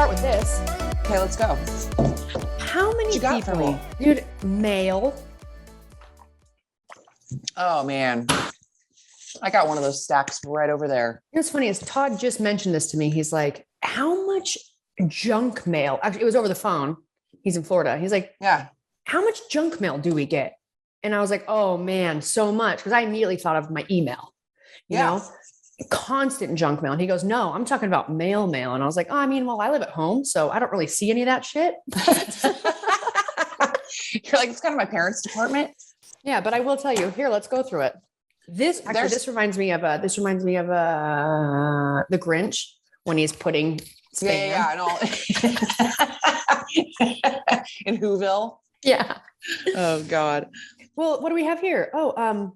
start with this. Okay, let's go. How many What you got for people, me? dude, mail? Oh man, I got one of those stacks right over there. You know what's funny is Todd just mentioned this to me. He's like, how much junk mail? Actually, it was over the phone. He's in Florida. He's like, Yeah. how much junk mail do we get? And I was like, oh man, so much. Because I immediately thought of my email, you know, constant junk mail. And he goes, no, I'm talking about mail. And I was like, oh, I mean, well, I live at home, so I don't really see any of that shit. You're like, it's kind of my parents' department. Yeah, but I will tell you here, let's go through it. This reminds me of the Grinch when he's putting spam. Yeah, I know. In Whoville. Yeah. Oh God. Well, what do we have here? Oh,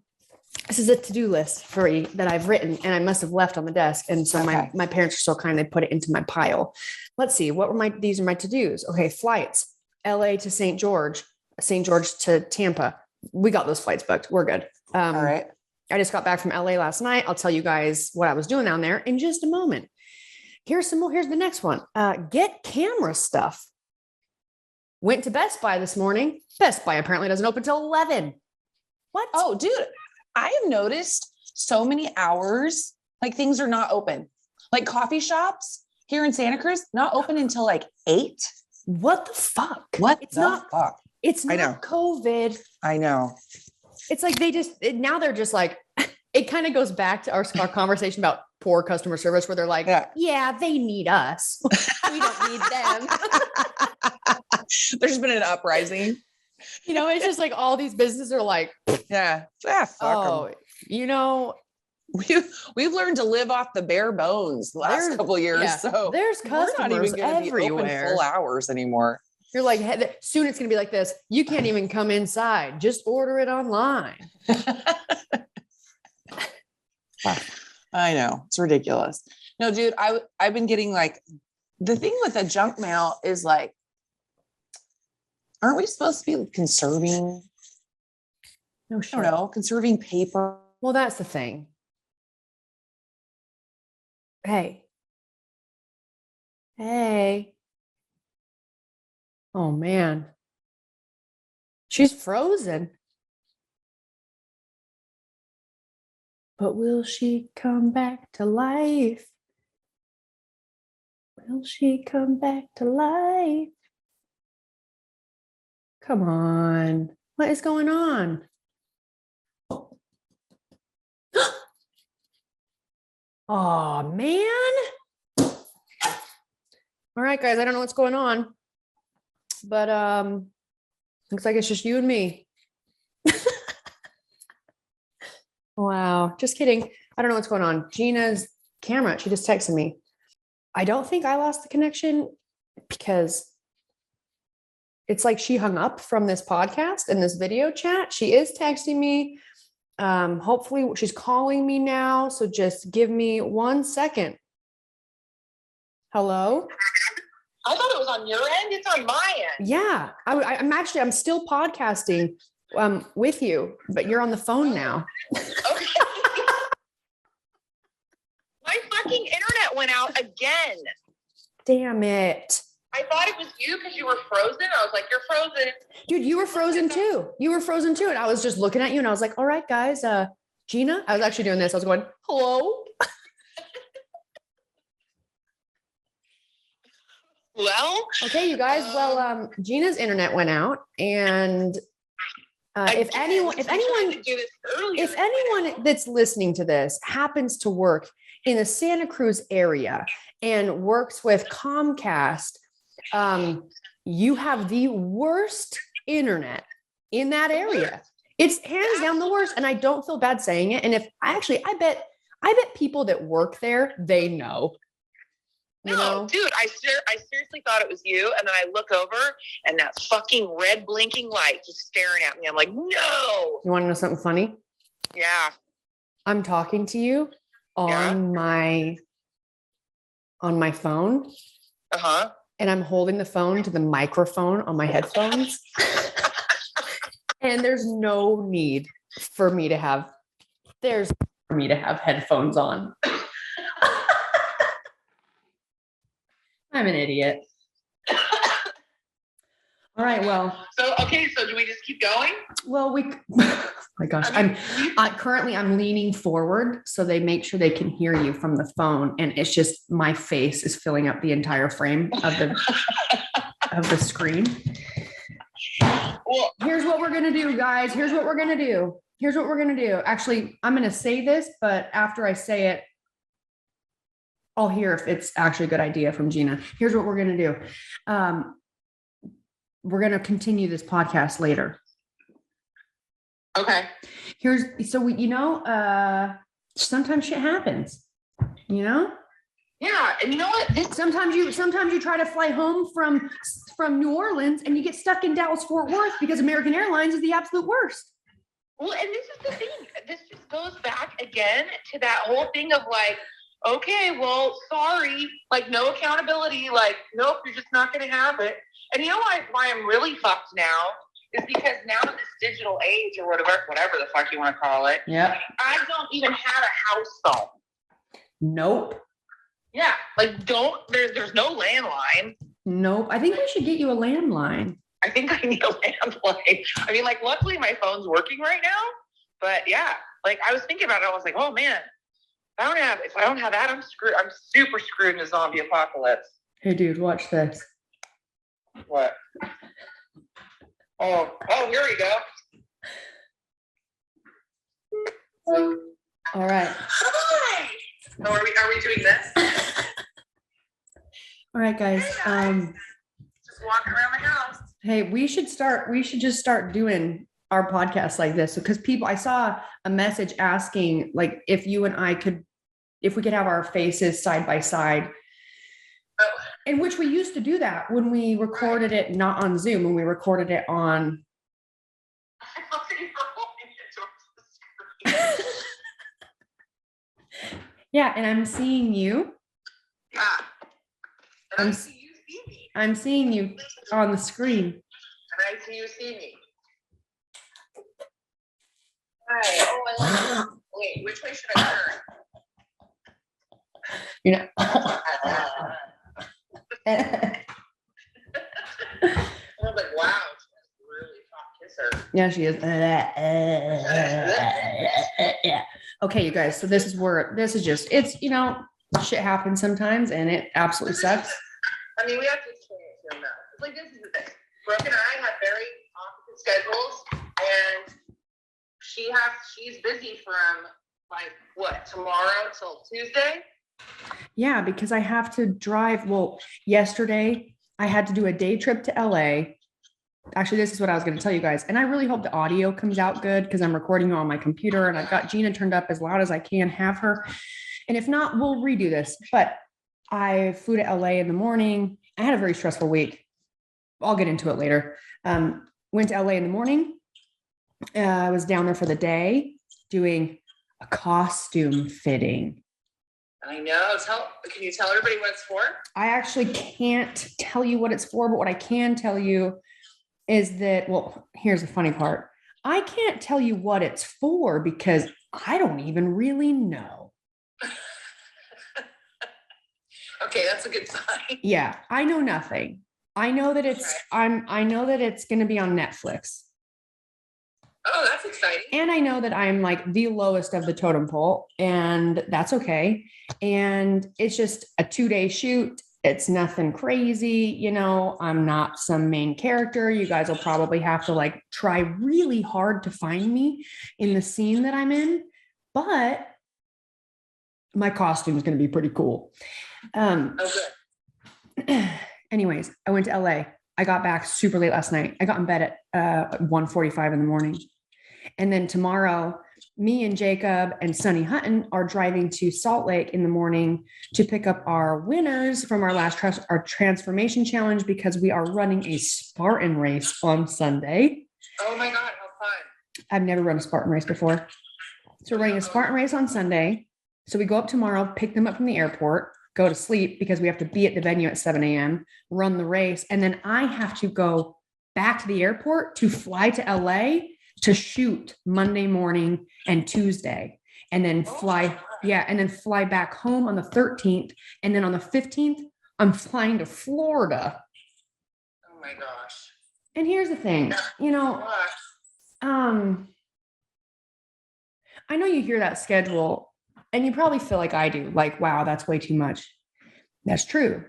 this is a to-do list that I've written and I must have left on the desk. And so my parents are so kind, they put it into my pile. Let's see, these are my to-dos. Okay. Flights, LA to St. George to Tampa. We got those flights booked. We're good. All right. I just got back from LA last night. I'll tell you guys what I was doing down there in just a moment. Here's some more. Here's the next one. Get camera stuff. Went to Best Buy this morning. Best Buy apparently doesn't open till 11. What? Oh, dude, I have noticed so many hours, like things are not open. Like coffee shops here in Santa Cruz, not open until like 8. What the fuck? It's not COVID. I know. It's like now they're just like, it kind of goes back to our conversation about poor customer service where they're like, yeah, they need us. We don't need them. There's just been an uprising. You know, it's just like all these businesses are like, fuck them. You know, we've learned to live off the bare bones the last couple of years. Yeah. So there's customers everywhere. Be open full hours anymore. You're like, soon it's going to be like this. You can't even come inside. Just order it online. I know. It's ridiculous. No, dude, I've been getting like, the thing with the junk mail is like, aren't we supposed to be conserving? No, sure. I don't know, conserving paper. Well, that's the thing. Hey. Oh man. She's frozen. But will she come back to life? Will she come back to life? Come on. What is going on? Oh, man. All right, guys. I don't know what's going on. But looks like it's just you and me. Wow. Just kidding. I don't know what's going on. Gina's camera, she just texted me. I don't think I lost the connection because it's like she hung up from this podcast and this video chat. She is texting me. Hopefully she's calling me now. So just give me 1 second. Hello? I thought it was on your end. It's on my end. Yeah. I'm still podcasting with you, but you're on the phone now. Okay. My fucking internet went out again. Damn it. I thought it was you because you were frozen. I was like, you're frozen. Dude, you were frozen too. And I was just looking at you and I was like, all right, guys, Jeanna, I was actually doing this. I was going, hello. Well, okay, you guys. Well, Gina's internet went out and if anyone that's listening to this happens to work in the Santa Cruz area and works with Comcast, you have the worst internet in that area. It's hands down the worst. And I don't feel bad saying it. And I bet people that work there, they know. You know? Dude, I seriously thought it was you. And then I look over and that fucking red blinking light just staring at me. I'm like, no. You want to know something funny? Yeah. I'm talking to you on my phone. Uh-huh. And I'm holding the phone to the microphone on my headphones. And there's no need for me to have headphones on. I'm an idiot. All right. Well. So do we just keep going? Well, oh my gosh, I'm leaning forward so they make sure they can hear you from the phone, and it's just my face is filling up the entire frame of the screen. Well, here's what we're gonna do, guys. Here's what we're gonna do. Actually, I'm gonna say this, but after I say it, I'll hear if it's actually a good idea from Jeanna. Here's what we're gonna do. We're going to continue this podcast later. Okay. Sometimes shit happens, Yeah. And you know what? Sometimes you try to fly home from New Orleans and you get stuck in Dallas Fort Worth because American Airlines is the absolute worst. Well, and this is the thing. This just goes back again to that whole thing of like, okay, well, sorry, like no accountability, like, nope, you're just not going to have it. And you know why I'm really fucked now is because now in this digital age or whatever the fuck you want to call it, yeah, I don't even have a house phone. Nope. Yeah, like there's no landline. Nope. I think we should get you a landline. I think I need a landline. I mean, like, luckily my phone's working right now, but yeah, like I was thinking about it. I was like, oh man, if I don't have that, I'm screwed. I'm super screwed in a zombie apocalypse. Hey, dude, watch this. What? Oh, here we go. All right. Hi. Oh, are we doing this? All right, guys. Just walking around the house. Hey, we should just start doing our podcast like this because I saw a message asking like if you and I could have our faces side by side. Oh. In which we used to do that when we recorded it, not on Zoom, when we recorded it on. Yeah, and I'm seeing you. Yeah. And I see you see me. I'm seeing you on the screen. And I see you see me. Hi. Oh, I love it. Wait, which way should I turn? You know. I was like, wow, she's a really hot kisser. Yeah, she is. Yeah. Okay, you guys. So this is just, it's, shit happens sometimes and it absolutely sucks. I mean, we have to experience here now. Like, this is the thing. Brooke and I have very opposite schedules, and she's busy from like what, tomorrow till Tuesday? Yeah, because I have to drive. Well, yesterday I had to do a day trip to LA. Actually, this is what I was going to tell you guys. And I really hope the audio comes out good because I'm recording on my computer and I've got Jeanna turned up as loud as I can have her. And if not, we'll redo this. But I flew to LA in the morning. I had a very stressful week. I'll get into it later. Went to LA in the morning. I was down there for the day doing a costume fitting. I know. Can you tell everybody what it's for? I actually can't tell you what it's for, but what I can tell you is that, well, here's the funny part. I can't tell you what it's for because I don't even really know. Okay, that's a good sign. Yeah, I know nothing. I know that it's I know that it's going to be on Netflix. Oh, that's exciting. And I know that I'm like the lowest of the totem pole, and that's okay. And it's just a 2-day shoot. It's nothing crazy. I'm not some main character. You guys will probably have to like try really hard to find me in the scene that I'm in, but my costume is going to be pretty cool. Anyways, I went to LA. I got back super late last night. I got in bed at 1:45 in the morning. And then tomorrow, me and Jacob and Sonny Hutton are driving to Salt Lake in the morning to pick up our winners from our last our transformation challenge because we are running a Spartan race on Sunday. Oh my God, how fun. I've never run a Spartan race before. So we're running a Spartan race on Sunday. So we go up tomorrow, pick them up from the airport, go to sleep because we have to be at the venue at 7 a.m., run the race. And then I have to go back to the airport to fly to LA to shoot Monday morning and Tuesday, and then fly back home on the 13th. And then on the 15th, I'm flying to Florida. Oh my gosh. And here's the thing, Gosh. I know you hear that schedule and you probably feel like I do, like, wow, that's way too much. That's true.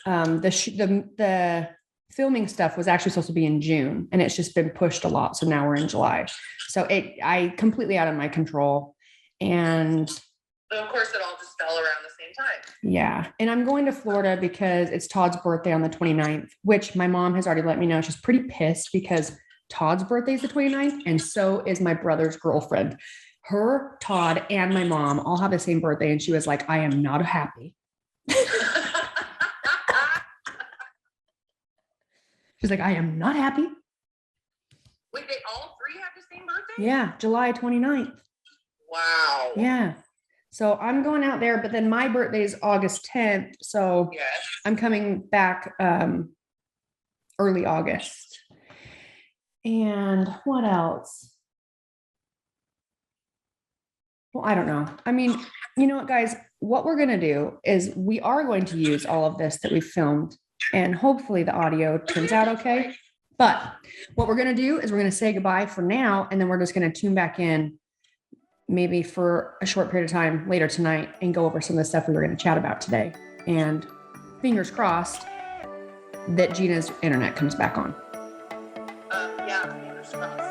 The filming stuff was actually supposed to be in June and it's just been pushed a lot. So now we're in July. So I completely out of my control. And So of course it all just fell around the same time. yeah. And I'm going to Florida because it's Todd's birthday on the 29th, which my mom has already let me know. She's pretty pissed because Todd's birthday is the 29th. And so is my brother's girlfriend. Her, Todd, and my mom all have the same birthday. And she was like, I am not happy. She's like, I am not happy. Wait, they all three have the same birthday? Yeah. July 29th. Wow. Yeah. So I'm going out there, but then my birthday is August 10th. So Yes. I'm coming back early August. And what else? Well, I don't know. I mean, you know what, guys? What we're going to do is we are going to use all of this that we filmed and hopefully the audio turns out okay. But what we're going to do is we're going to say goodbye for now. And then we're just going to tune back in maybe for a short period of time later tonight and go over some of the stuff we were going to chat about today. And fingers crossed that Gina's internet comes back on. Yeah, fingers crossed.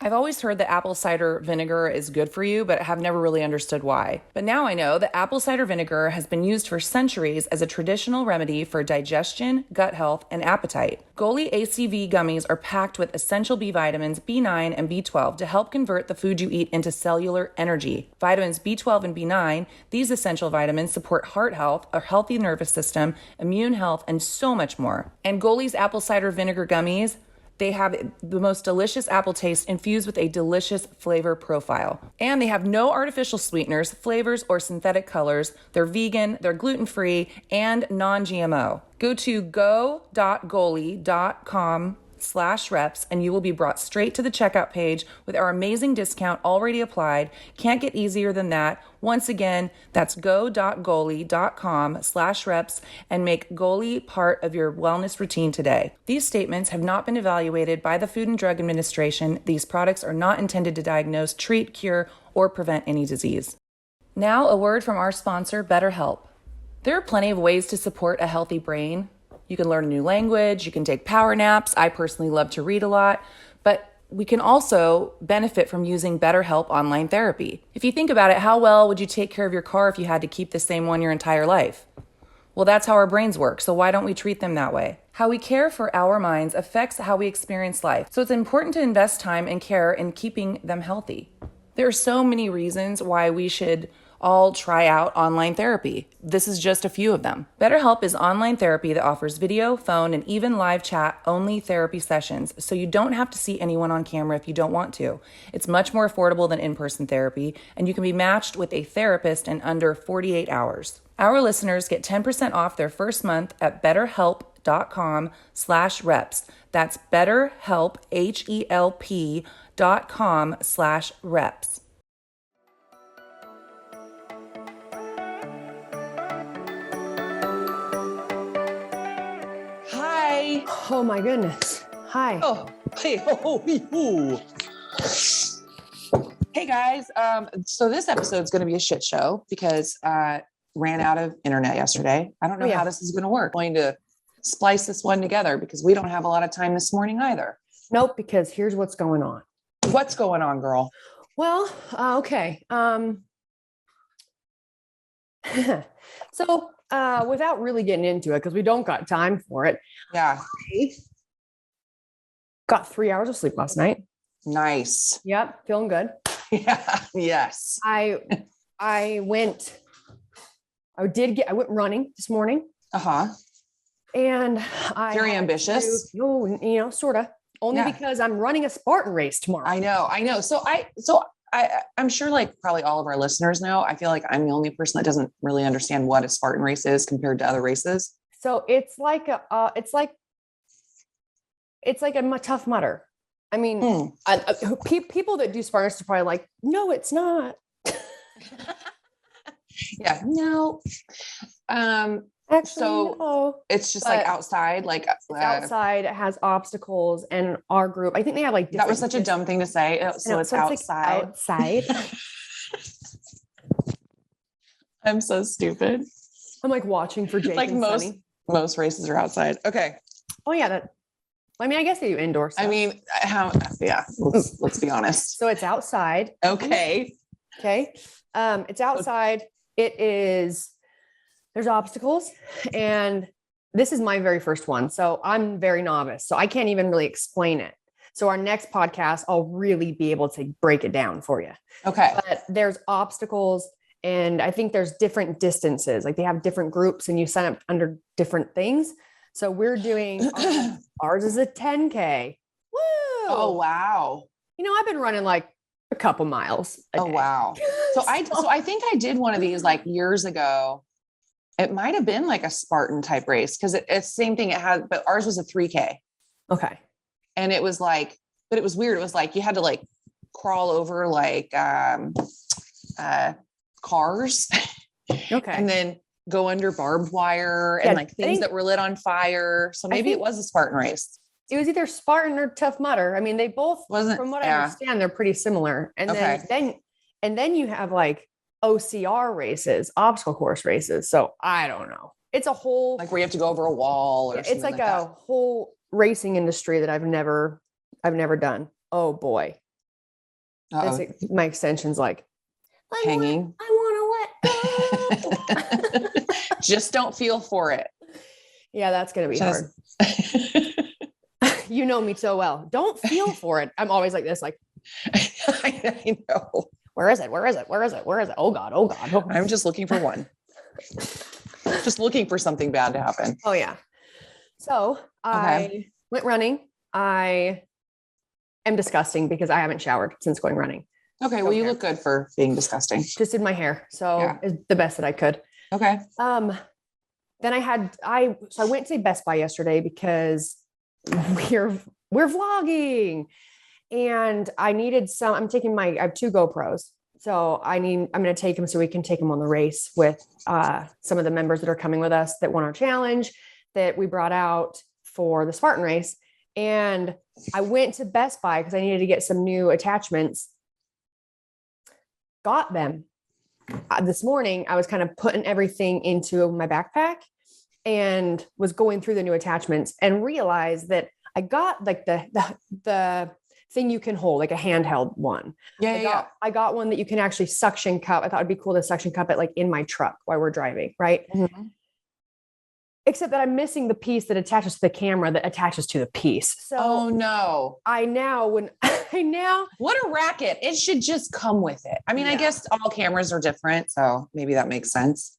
I've always heard that apple cider vinegar is good for you, but have never really understood why. But now I know that apple cider vinegar has been used for centuries as a traditional remedy for digestion, gut health, and appetite. Goli ACV gummies are packed with essential B vitamins B9 and B12 to help convert the food you eat into cellular energy. Vitamins B12 and B9, these essential vitamins support heart health, a healthy nervous system, immune health, and so much more. And Goli's apple cider vinegar gummies, they have the most delicious apple taste infused with a delicious flavor profile. And they have no artificial sweeteners, flavors, or synthetic colors. They're vegan, they're gluten-free, and non-GMO. Go to go.goli.com/reps and you will be brought straight to the checkout page with our amazing discount already applied. Can't get easier than that. Once again, that's go.goli.com/reps and make Goli part of your wellness routine today. These statements have not been evaluated by the Food and Drug Administration. These products are not intended to diagnose, treat, cure, or prevent any disease. Now, a word from our sponsor, BetterHelp. There are plenty of ways to support a healthy brain. You can learn a new language, you can take power naps. I personally love to read a lot, but we can also benefit from using BetterHelp online therapy. If you think about it, how well would you take care of your car if you had to keep the same one your entire life? Well, that's how our brains work, so why don't we treat them that way? How we care for our minds affects how we experience life, so it's important to invest time and care in keeping them healthy. There are so many reasons why we should all try out online therapy. This is just a few of them. BetterHelp is online therapy that offers video, phone, and even live chat only therapy sessions, so you don't have to see anyone on camera if you don't want to. It's much more affordable than in-person therapy, and you can be matched with a therapist in under 48 hours. Our listeners get 10% off their first month at betterhelp.com/reps. That's betterhelp, HELP.com/reps. Hi. Oh my goodness. Hi. Oh, hey, Hey guys. So this episode's going to be a shit show because ran out of internet yesterday. I don't know how this is going to work. I'm going to splice this one together because we don't have a lot of time this morning either. Nope, because here's what's going on. What's going on, girl? Well, okay. So without really getting into it, because we don't got time for it. Yeah. I got 3 hours of sleep last night. Nice. Yep. Feeling good. Yeah. Yes. I went running this morning. Uh-huh. And Very ambitious. Sort of. Only because I'm running a Spartan race tomorrow. I know. So I'm sure like probably all of our listeners know. I feel like I'm the only person that doesn't really understand what a Spartan race is compared to other races. So it's like a Tough Mudder. I mean, people that do Spartans are probably like, no, it's not. Yeah. No. Actually, So no. it's just But like outside, like It's outside. It has obstacles, and our group, I think they have like that was different such a dumb thing to say. So it's outside. Like outside. I'm so stupid. I'm like watching for Jake Like and Sunny. most races are outside. Okay. Oh yeah, I mean, I guess they do indoor stuff. I mean, let's be honest. So it's outside. Okay. Okay. It's outside. There's obstacles, and this is my very first one. So I'm very novice. So I can't even really explain it. So our next podcast, I'll really be able to break it down for you. Okay. But there's obstacles, and I think there's different distances. Like they have different groups and you sign up under different things. So we're doing ours is a 10K. Woo! Oh, wow. You know, I've been running like a couple miles. Oh, wow. So I think I did one of these like years ago. It might have been like a Spartan type race because it's the same thing. But ours was a 3K. Okay. And it was like, but it was weird. It was like, you had to like crawl over like, cars. Okay. And then go under barbed wire and like things that were lit on fire. So maybe it was a Spartan race. It was either Spartan or Tough Mudder. I mean, they both, from what I understand, they're pretty similar. And then you have like OCR races, obstacle course races. So I don't know. It's a whole like where you have to go over a wall or something. It's like a whole racing industry that I've never done. Oh boy. My extension's like hanging. I want to let go. Just don't feel for it. Yeah, that's going to be hard. You know me so well. Don't feel for it. I'm always like this, like, I know. Where is it? Where is it? Where is it? Where is it? Oh God. Oh God. Oh. I'm just looking for one. Just looking for something bad to happen. Oh yeah. So I went running. I am disgusting because I haven't showered since going running. Okay. Well, you look good for being disgusting. Just did my hair. So it's the best that I could. Okay. Then I went to Best Buy yesterday because we're vlogging, and I needed I have 2 GoPros. So I'm going to take them so we can take them on the race with some of the members that are coming with us that won our challenge that we brought out for the Spartan race. And I went to Best Buy because I needed to get some new attachments. Got them. This morning, I was kind of putting everything into my backpack and was going through the new attachments and realized that I got like the thing you can hold, like a handheld one. I got one that you can actually suction cup. I thought it'd be cool to suction cup it like in my truck while we're driving, right? Mm-hmm. Except that I'm missing the piece that attaches to the camera that attaches to the piece. So oh no. What a racket. It should just come with it. I mean, I guess all cameras are different, so maybe that makes sense.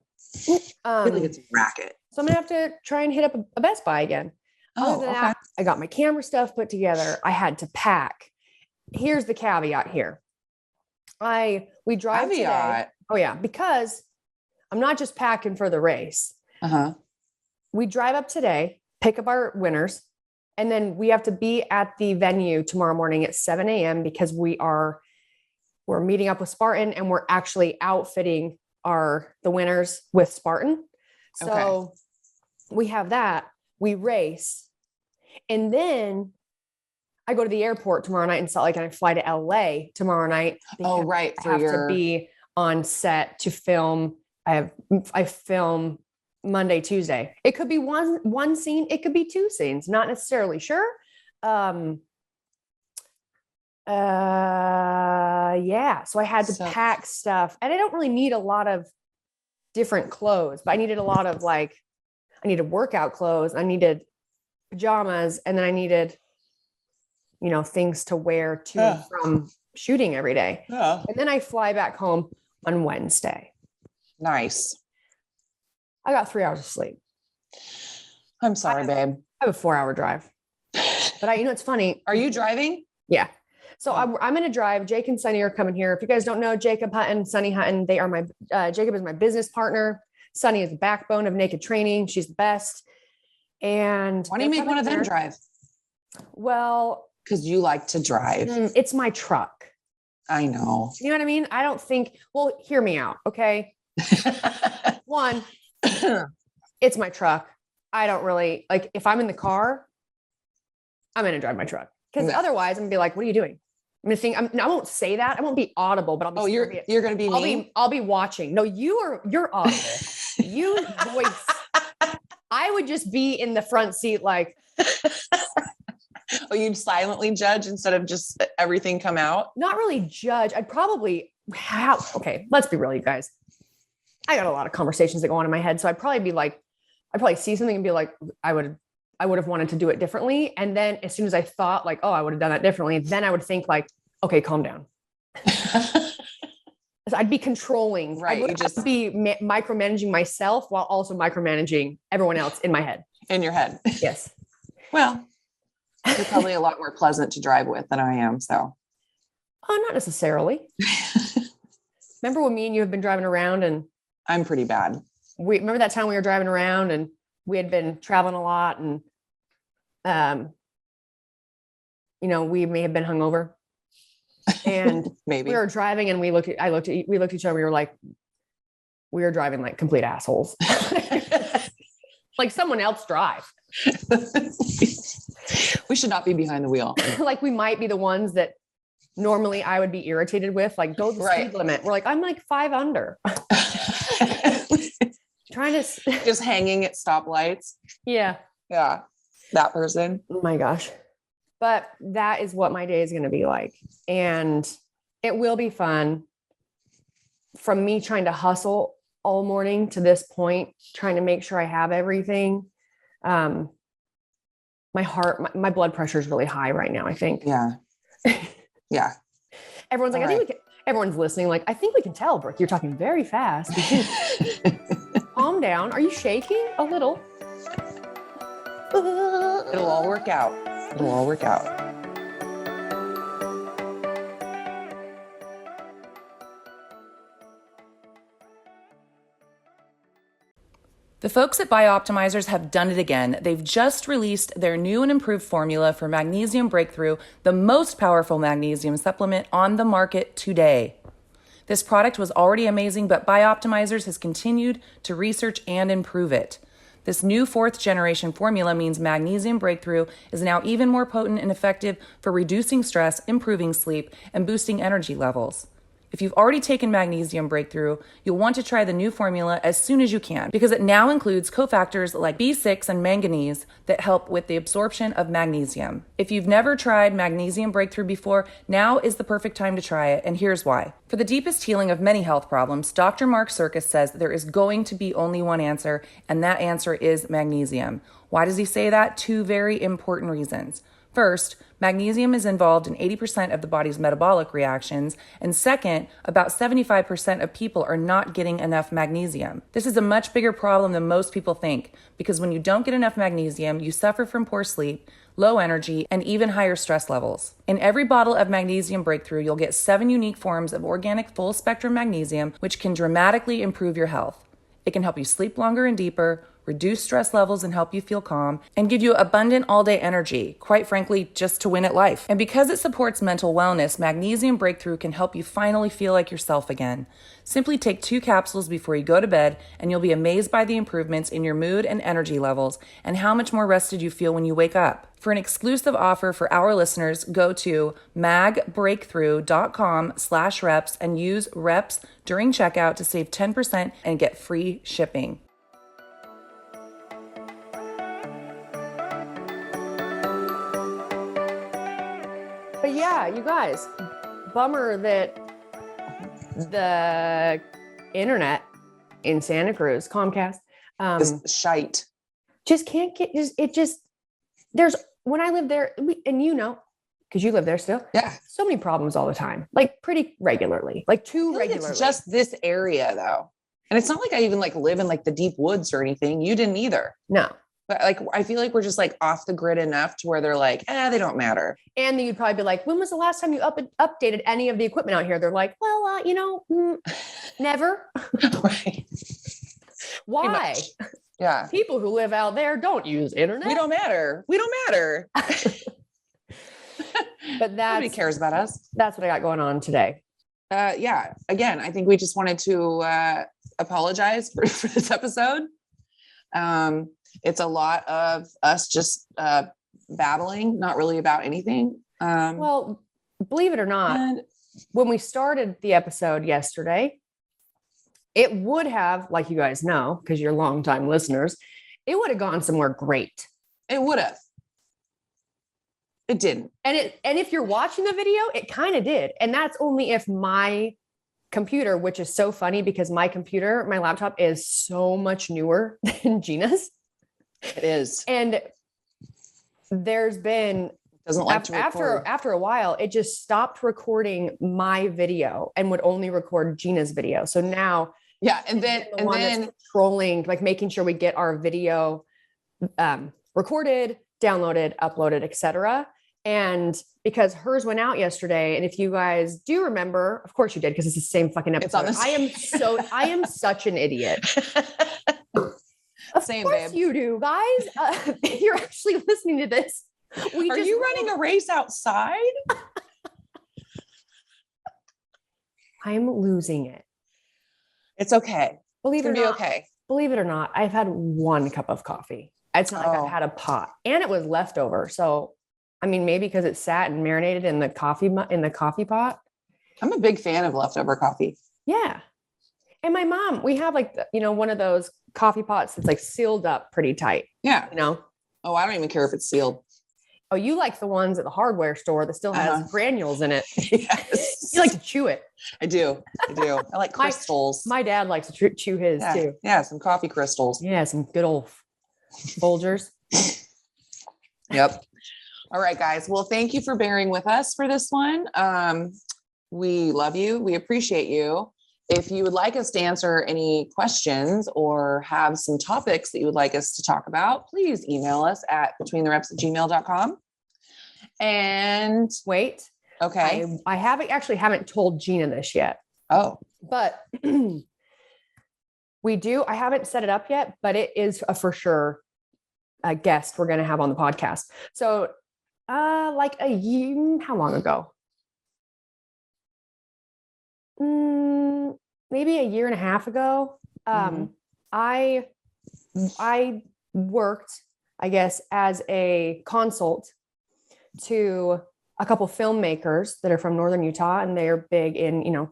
I feel like it's a racket. So I'm gonna have to try and hit up a Best Buy again. Other than that, I got my camera stuff put together. I had to pack. Here's the caveat here. We drive today. Oh yeah, because I'm not just packing for the race. We drive up today, pick up our winners, and then we have to be at the venue tomorrow morning at 7 a.m. because we're meeting up with Spartan and we're actually outfitting the winners with Spartan. So we have that, we race, and then I go to the airport tomorrow night in Salt Lake and I fly to LA tomorrow night. I have to be on set to film. I film Monday, Tuesday. It could be one scene. It could be 2 scenes. Not necessarily sure. So I had to pack stuff, and I don't really need a lot of different clothes, but I needed a lot of I needed workout clothes. I needed pajamas, and then I needed, things to wear to and from shooting every day. And then I fly back home on Wednesday. Nice. I got 3 hours of sleep. I'm sorry, babe. I have a 4-hour drive. But it's funny. Are you driving? Yeah. So I'm going to drive. Jake and Sunny are coming here. If you guys don't know, Jacob Hutton, Sunny Hutton, they are Jacob is my business partner. Sunny is the backbone of Naked Training. She's the best. And why don't you make one of them drive? Well, Because you like to drive. It's my truck. I know. You know what I mean? I don't think, well, hear me out. Okay. One, it's my truck. I don't really like, if I'm in the car, I'm going to drive my truck. Because otherwise I'm gonna be like, what are you doing? I'm gonna think, I won't say that. I won't be audible, but I'll be, you're going to be me? I'll be watching. No, you're audible. You voice. I would just be in the front seat. Like, oh, you'd silently judge instead of just everything come out? Not really judge. I'd probably okay, let's be real, you guys. I got a lot of conversations that go on in my head. So I'd probably be like, I'd probably see something and be like, I would have wanted to do it differently. And then as soon as I thought like, oh, I would have done that differently, then I would think like, okay, calm down. I'd be controlling. Right. I would just be micromanaging myself while also micromanaging everyone else in my head. In your head. Yes. Well, you're probably a lot more pleasant to drive with than I am. So. Oh, not necessarily. Remember when me and you have been driving around and I'm pretty bad. We remember that time we were driving around and we had been traveling a lot and, we may have been hungover and maybe we were driving and we looked at each other. We were like, we were driving like complete assholes. Like someone else drive. We should not be behind the wheel. Like we might be the ones that normally I would be irritated with, like go the speed limit. We're like, I'm like 5 under. Trying to just hanging at stoplights. Yeah. Yeah. That person. Oh my gosh. But that is what my day is going to be like. And it will be fun from me trying to hustle all morning to this point, trying to make sure I have everything. My blood pressure is really high right now, I think. Yeah. Yeah. Everyone's like, everyone's listening. Like, I think we can tell, Brooke, you're talking very fast. Calm down. Are you shaking a little? It'll all work out. It'll all work out. The folks at Bioptimizers have done it again. They've just released their new and improved formula for Magnesium Breakthrough, the most powerful magnesium supplement on the market today. This product was already amazing, but Bioptimizers has continued to research and improve it. This new 4th generation formula means Magnesium Breakthrough is now even more potent and effective for reducing stress, improving sleep, and boosting energy levels. If you've already taken Magnesium Breakthrough, you'll want to try the new formula as soon as you can because it now includes cofactors like B6 and manganese that help with the absorption of magnesium. If you've never tried Magnesium Breakthrough before, now is the perfect time to try it, and here's why. For the deepest healing of many health problems, Dr. Mark Sirkis says there is going to be only one answer, and that answer is magnesium. Why does he say that? 2 very important reasons. First, magnesium is involved in 80% of the body's metabolic reactions. And second, about 75% of people are not getting enough magnesium. This is a much bigger problem than most people think, because when you don't get enough magnesium, you suffer from poor sleep, low energy, and even higher stress levels. In every bottle of Magnesium Breakthrough, you'll get 7 unique forms of organic full-spectrum magnesium, which can dramatically improve your health. It can help you sleep longer and deeper, reduce stress levels and help you feel calm, and give you abundant all-day energy, quite frankly, just to win at life. And because it supports mental wellness, Magnesium Breakthrough can help you finally feel like yourself again. Simply take 2 capsules before you go to bed, and you'll be amazed by the improvements in your mood and energy levels, and how much more rested you feel when you wake up. For an exclusive offer for our listeners, go to magbreakthrough.com/reps and use reps during checkout to save 10% and get free shipping. But yeah, you guys, bummer that the internet in Santa Cruz, Comcast, Is shite. just can't get, there's, when I lived there, and because you live there still. Yeah. So many problems all the time, like pretty regularly, like too regularly. It's just this area though. And it's not like I even live in the deep woods or anything. You didn't either. No. But I feel like we're just off the grid enough to where they're they don't matter. And then you'd probably be like, when was the last time you updated any of the equipment out here? They're like, well, never. Right. Why? Yeah. People who live out there don't use internet. We don't matter. We don't matter. But Nobody that's cares about us. that's what I got going on today. Yeah. Again, I think we just wanted to apologize for this episode. It's a lot of us just babbling, not really about anything. Well, believe it or not, and when we started the episode yesterday, it would have, like you guys know, because you're longtime listeners, it would have gone somewhere great. it would have. It didn't. And if you're watching the video, it kind of did. And that's only if my computer, which is so funny because my laptop is so much newer than Gina's. It is. And there's been Doesn't like to record. after a while, it just stopped recording my video and would only record Gina's video. So now, Yeah, and then controlling, like making sure we get our video recorded, downloaded, uploaded, etc. And because hers went out yesterday, and if you guys do remember, of course you did, because it's the same fucking episode. It's on the I am such an idiot. Same, Of course babe. you do, guys. You're actually listening to this. Are you running a race outside? I'm losing it. It's okay. Believe It's it or gonna be not. okay. Believe it or not, I've had 1 cup of coffee. It's not like Oh. I've had a pot, and it was leftover. So, I mean, maybe because it sat and marinated in the coffee pot. I'm a big fan of leftover coffee. Yeah. And my mom, we have like, one of those coffee pots that's like sealed up pretty tight, Yeah. Oh, I don't even care if it's sealed. Oh, you like the ones at the hardware store that still has granules in it. Yes. You like to chew it. I do. I like crystals. My dad likes to chew his too. Yeah, some coffee crystals. Yeah, some good old Folgers. Yep. All right, guys. Well, thank you for bearing with us for this one. We love you. We appreciate you. If you would like us to answer any questions or have some topics that you would like us to talk about, please email us at betweenthereps@gmail.com. And Wait, okay. I haven't told Gina this yet, Oh, but we do. I haven't set it up yet, but it is a for sure a guest we're going to have on the podcast. So, like a year, how long ago? Maybe a year and a half ago. I worked, I guess, as a consult to a couple filmmakers that are from Northern Utah, and they're big in,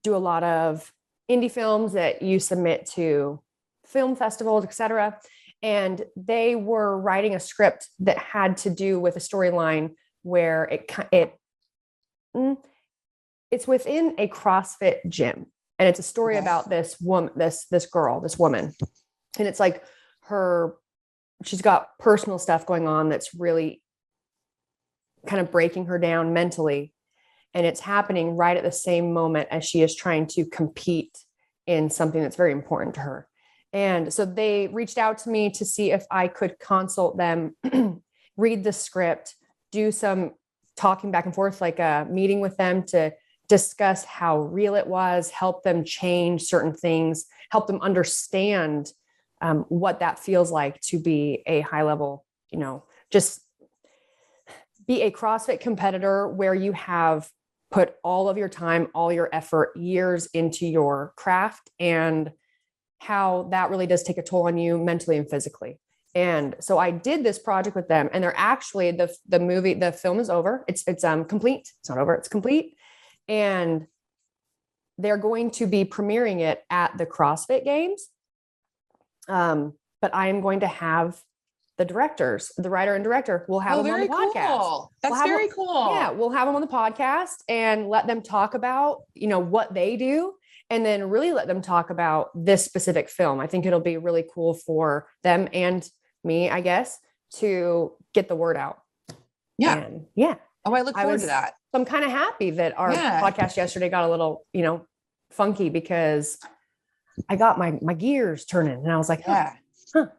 do a lot of indie films that you submit to film festivals, etc. And they were writing a script that had to do with a storyline where it's within a CrossFit gym, and it's a story about this woman, this woman, and it's like she's got personal stuff going on that's really kind of breaking her down mentally, and it's happening right at the same moment as she is trying to compete in something that's very important to her. And so they reached out to me to see if I could consult them, read the script, do some talking back and forth, like a meeting with them to discuss how real it was, help them change certain things, help them understand what that feels like to be a high level, just be a CrossFit competitor where you have put all of your time, all your effort, years into your craft, and how that really does take a toll on you mentally and physically. And so I did this project with them, and they're actually the film is over. It's complete. It's not over. It's complete. And they're going to be premiering it at the CrossFit Games. But I am going to have the directors, the writer and director, we'll have them on the podcast. Cool. That's very cool. Yeah, we'll have them on the podcast and let them talk about, what they do, and then really let them talk about this specific film. I think it'll be really cool for them and me, I guess, to get the word out. Yeah. And yeah. Oh, I look forward to that. So I'm kind of happy that our podcast yesterday got a little, funky, because I got my gears turning, and I was like, ding.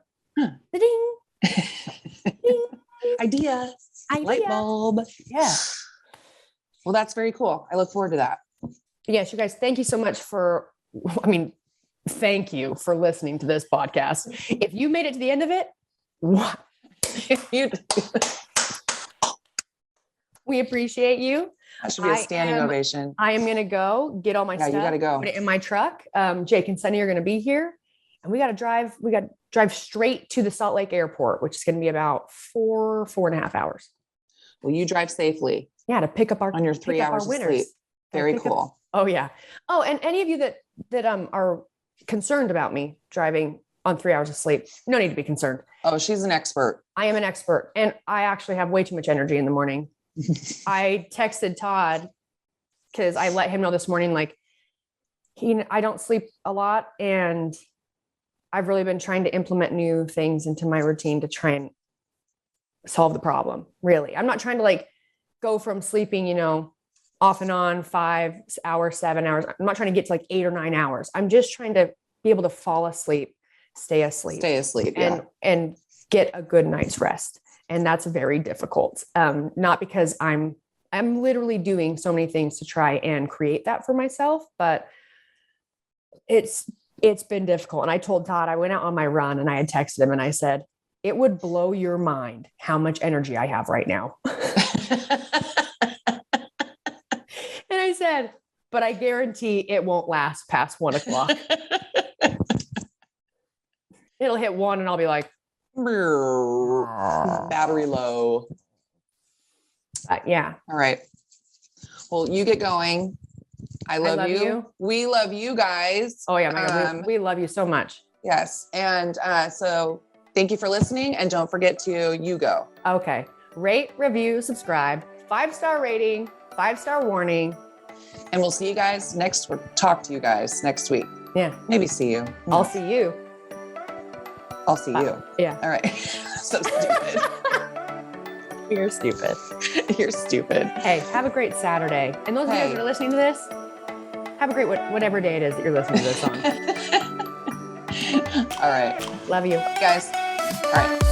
Ding. Idea. Light bulb. Yeah. Well, that's very cool. I look forward to that. Yes, you guys, thank you so much thank you for listening to this podcast. If you made it to the end of it, what? We appreciate you. That should be a standing ovation. I am going to go get all my stuff. You got to go. Put it in my truck. Jake and Sunny are going to be here, and we got to drive straight to the Salt Lake airport, which is going to be about 4.5 hours. Well, you drive safely. Yeah. To pick up our, on your 3 hours of sleep. Very cool. Oh yeah. Oh, and any of you that are concerned about me driving on 3 hours of sleep, no need to be concerned. Oh, she's an expert. I am an expert, and I actually have way too much energy in the morning. I texted Todd because I let him know this morning, like I don't sleep a lot, and I've really been trying to implement new things into my routine to try and solve the problem. Really, I'm not trying to like go from sleeping, off and on 5 hours, 7 hours. I'm not trying to get to like 8 or 9 hours. I'm just trying to be able to fall asleep, stay asleep, and get a good night's rest. And that's very difficult. Not because I'm literally doing so many things to try and create that for myself, but it's been difficult. And I told Todd, I went out on my run and I had texted him and I said, it would blow your mind how much energy I have right now. And I said, but I guarantee it won't last past 1 o'clock. It'll hit 1 and I'll be like, battery low. Yeah. All right. Well, you get going. I love you. We love you guys. Oh yeah. My God, we love you so much. Yes. And so thank you for listening. And don't forget to go. Okay. Rate, review, subscribe, 5-star rating, 5-star warning. And we'll see you guys talk to you guys next week. Yeah. Maybe see you. I'll see you. I'll see you. Yeah. All right. So stupid. You're stupid. You're stupid. Hey, have a great Saturday. And those of you guys that are listening to this, have a great whatever day it is that you're listening to this on. All right. Love you. Guys. All right.